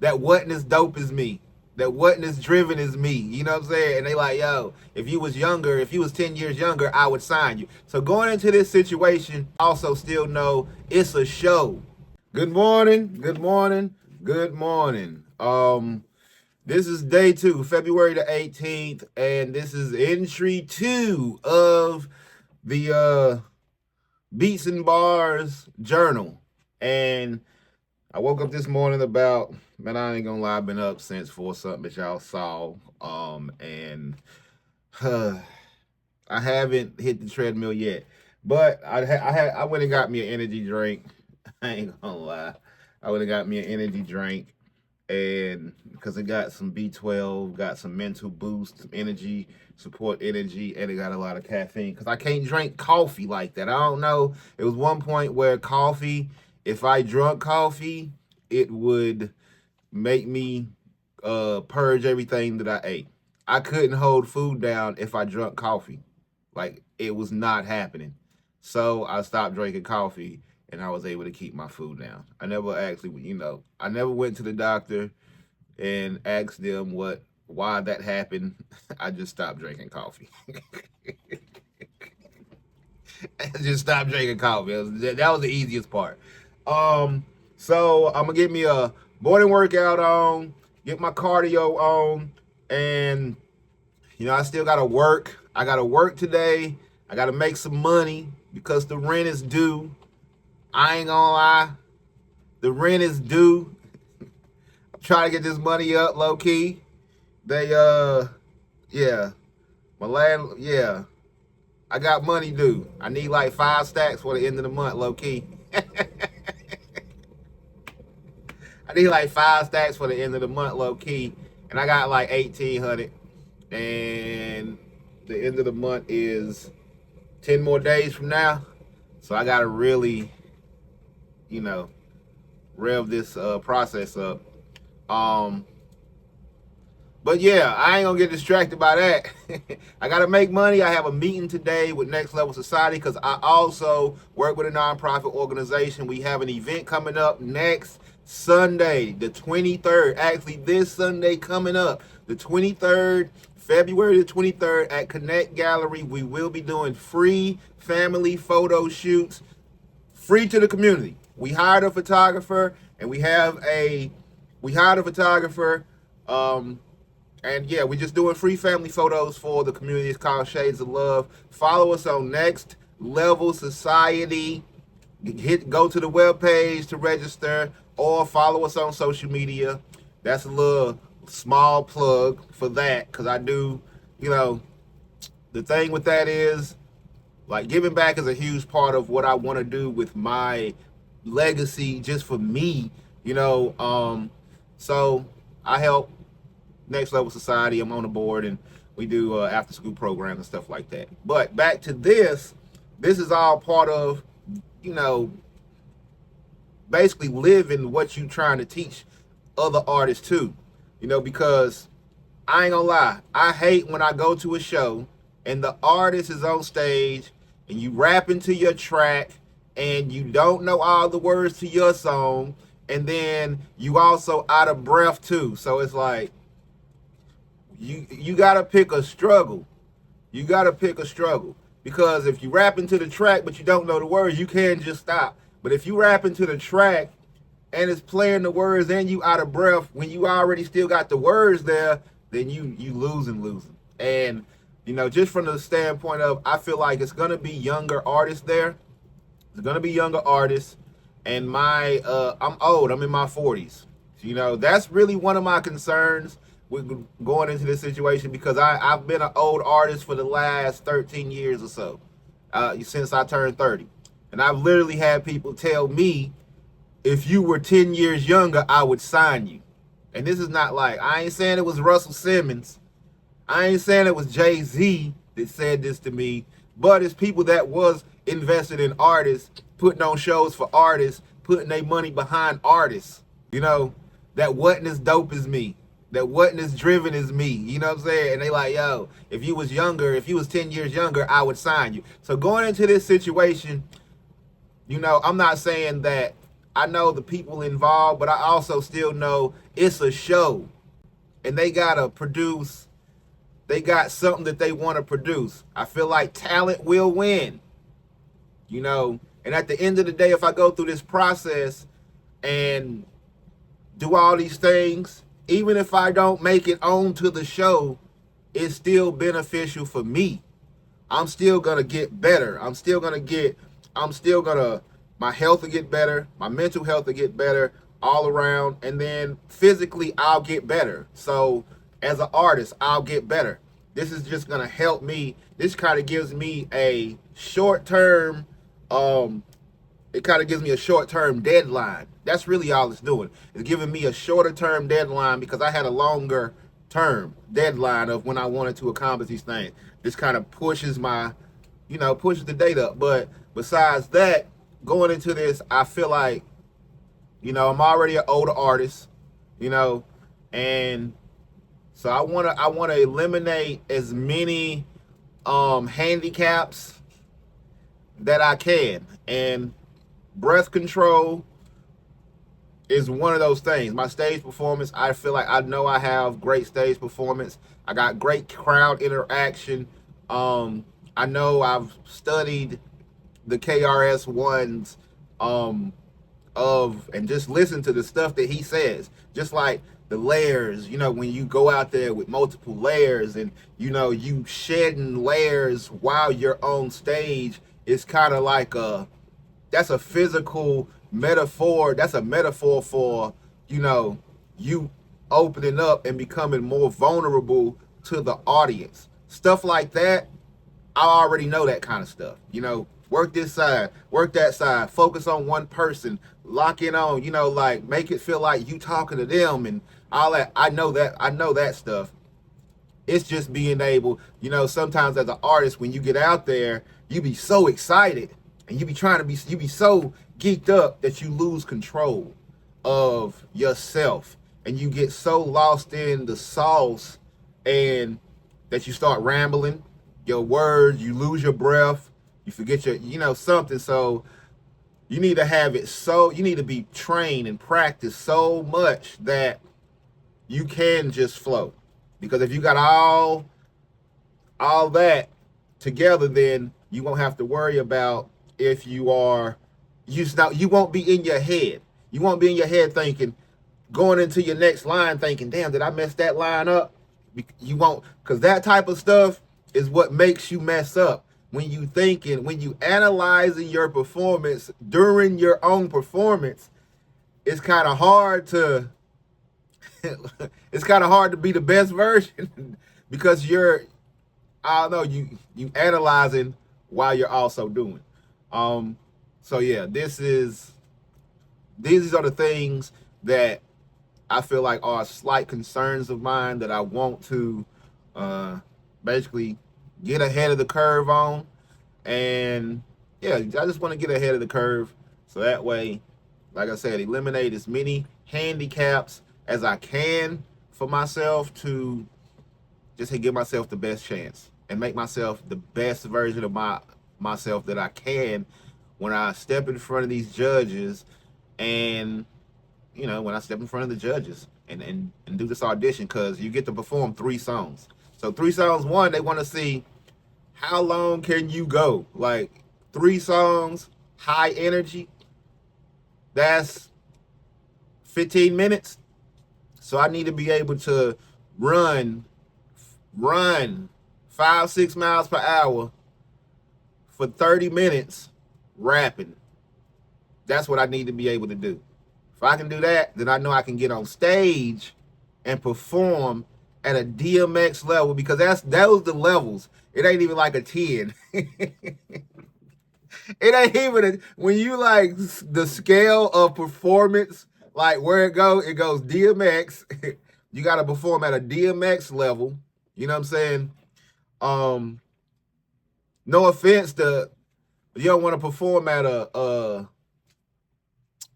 that wasn't as dope as me, that wasn't as driven as me. You know what I'm saying? And they like, yo, if you was younger, if you was 10 years younger, I would sign you. So going into this situation, also still know it's a show. Good morning, good morning, good morning. This is day 2, February the 18th, and this is entry 2 of the Beatz and Barz journal. And I woke up this morning about, man, I ain't gonna lie, I've been up since 4 something that y'all saw. And I haven't hit the treadmill yet. But I went and got me an energy drink. I ain't gonna lie. I went and got me an energy drink, and because it got some B12, got some mental boost, some energy, support energy, and it got a lot of caffeine. Because I can't drink coffee like that. I don't know. It was one point where coffee, if I drunk coffee, it would make me purge everything that I ate. I couldn't hold food down if I drunk coffee. Like, it was not happening. So I stopped drinking coffee, and I was able to keep my food down. I never actually, I never went to the doctor and asked them why that happened. I just stopped drinking coffee. I just stopped drinking coffee. That was the easiest part. So I'm gonna get me a morning workout on, get my cardio on, and I still gotta work. I gotta work today. I gotta make some money because the rent is due. I ain't gonna lie, the rent is due. I'm trying to get this money up low key. They yeah, I got money due. I need like 5 stacks for the end of the month, low key. I need like 5 stacks for the end of the month, low key, and I got like 1,800. And the end of the month is 10 more days from now, so I gotta really, rev this process up. But yeah, I ain't gonna get distracted by that. I gotta make money. I have a meeting today with Next Level Society because I also work with a nonprofit organization. We have an event coming up next Sunday, the 23rd. Actually, this Sunday coming up, the 23rd, February the 23rd at Connect Gallery. We will be doing free family photo shoots, free to the community. We hired a photographer, and we hired a photographer. And yeah, we're just doing free family photos for the community. It's called Shades of Love. Follow us on Next Level Society. Go to the webpage to register, or follow us on social media. That's a little small plug for that, because I do, the thing with that is, like, giving back is a huge part of what I want to do with my legacy, just for me, so I help Next Level Society. I'm on the board, and we do after school programs and stuff like that. But back to this is all part of, basically living what you trying to teach other artists too, because I ain't gonna lie, I hate when I go to a show and the artist is on stage and you rap into your track and you don't know all the words to your song, and then you also out of breath too. So it's like, you gotta pick a struggle. You gotta pick a struggle. Because if you rap into the track but you don't know the words, you can just stop. But if you rap into the track and it's playing the words and you out of breath when you already still got the words there, then you losing. And just from the standpoint of, I feel like it's gonna be younger artists there. It's gonna be younger artists. And I'm old, I'm in my 40s. That's really one of my concerns with going into this situation, because I've been an old artist for the last 13 years or so, since I turned 30. And I've literally had people tell me, if you were 10 years younger, I would sign you. And this is not like, I ain't saying it was Russell Simmons. I ain't saying it was Jay-Z that said this to me, but it's people that was invested in artists, putting on shows for artists, putting their money behind artists, that wasn't as dope as me, that wasn't as driven as me, you know what I'm saying? And they like, yo, if you was 10 years younger, I would sign you. So going into this situation, I'm not saying that I know the people involved, but I also still know it's a show and they gotta produce, they got something that they want to produce. I feel like talent will win, you know. And at the end of the day, if I go through this process and do all these things, even if I don't make it onto the show, it's still beneficial for me. I'm still gonna get better. My health will get better, my mental health will get better all around, and then physically I'll get better. So as an artist, I'll get better. This is just gonna help me. This kind of gives me a short-term, it kind of gives me a short-term deadline. That's really all it's doing. It's giving me a shorter-term deadline because I had a longer term deadline of when I wanted to accomplish these things. This kind of pushes my, pushes the date up. But besides that, going into this, I feel like, I'm already an older artist, and so I wanna eliminate as many handicaps that I can. And breath control is one of those things. My stage performance, I feel like I know I have great stage performance. I got great crowd interaction. I know I've studied the KRS Ones and just listen to the stuff that he says. Just like the layers, when you go out there with multiple layers and you shedding layers while you're on stage, it's kind of like that's a physical metaphor. That's a metaphor for, you opening up and becoming more vulnerable to the audience. Stuff like that, I already know that kind of stuff. Work this side, work that side, focus on one person, lock in on, like make it feel like you talking to them and all that. I know that stuff. It's just being able, sometimes as an artist, when you get out there, you be so excited and you be so geeked up that you lose control of yourself and you get so lost in the sauce and that you start rambling your words, you lose your breath, you forget your, something. So you need to have it, so you need to be trained and practice so much that you can just flow. Because if you got all that together, then you won't have to worry about if you won't be in your head. You won't be in your head thinking, going into your next line thinking, damn, did I mess that line up? You won't, because that type of stuff is what makes you mess up. When you analyzing your performance during your own performance, it's kind of hard to be the best version because you analyzing while you're also doing. So yeah, these are the things that I feel like are slight concerns of mine that I want to basically get ahead of the curve on. And yeah, I just want to get ahead of the curve so that way, like I said, eliminate as many handicaps as I can for myself to just give myself the best chance and make myself the best version of myself that I can when I step in front of these judges and when I step in front of the judges and do this audition, because you get to perform 3 songs. So 3 songs, one, they want to see how long can you go. Like 3 songs, high energy, that's 15 minutes. So I need to be able to run 5-6 miles per hour for 30 minutes rapping. That's what I need to be able to do. If I can do that, then I know I can get on stage and perform at a DMX level, because those the levels. It ain't even like a 10. It ain't even when you like the scale of performance, like where it goes DMX. You got to perform at a DMX level. You know what I'm saying? No offense to, you don't want to perform at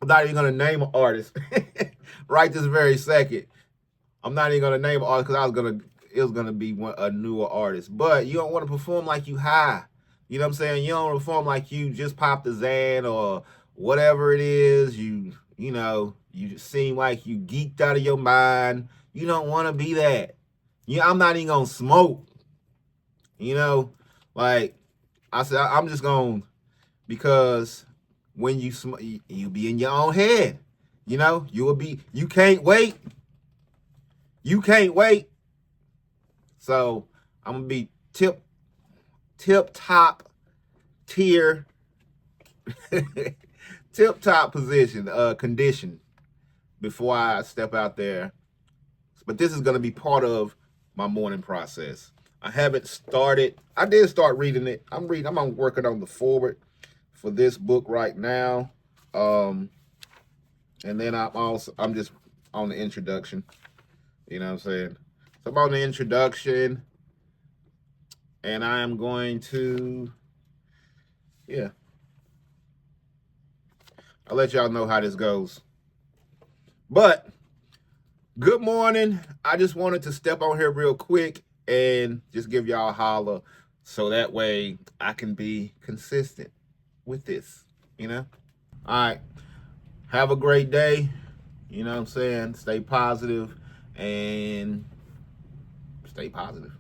I'm not even gonna name an artist right this very second. I'm not even gonna name an artist because it was gonna be a newer artist. But you don't want to perform like you high. You know what I'm saying? You don't want to perform like you just popped the Zan or whatever it is. You You know, you seem like you geeked out of your mind. You don't want to be that. I'm not even gonna smoke. You know, like I said, I'm just gonna, because when you smoke, you be in your own head. You know, you can't wait. You can't wait. So I'm gonna be tip top tier, tip top condition before I step out there. But this is gonna be part of my morning process. I haven't started. I did start reading it. I'm working on the forward for this book right now. And then I'm just on the introduction. You know what I'm saying? So I'm on the introduction, and I'm going to, yeah, I'll let y'all know how this goes. But good morning. I just wanted to step on here real quick and just give y'all a holler, so that way I can be consistent with this, you know? All right. Have a great day. You know what I'm saying? Stay positive and stay positive.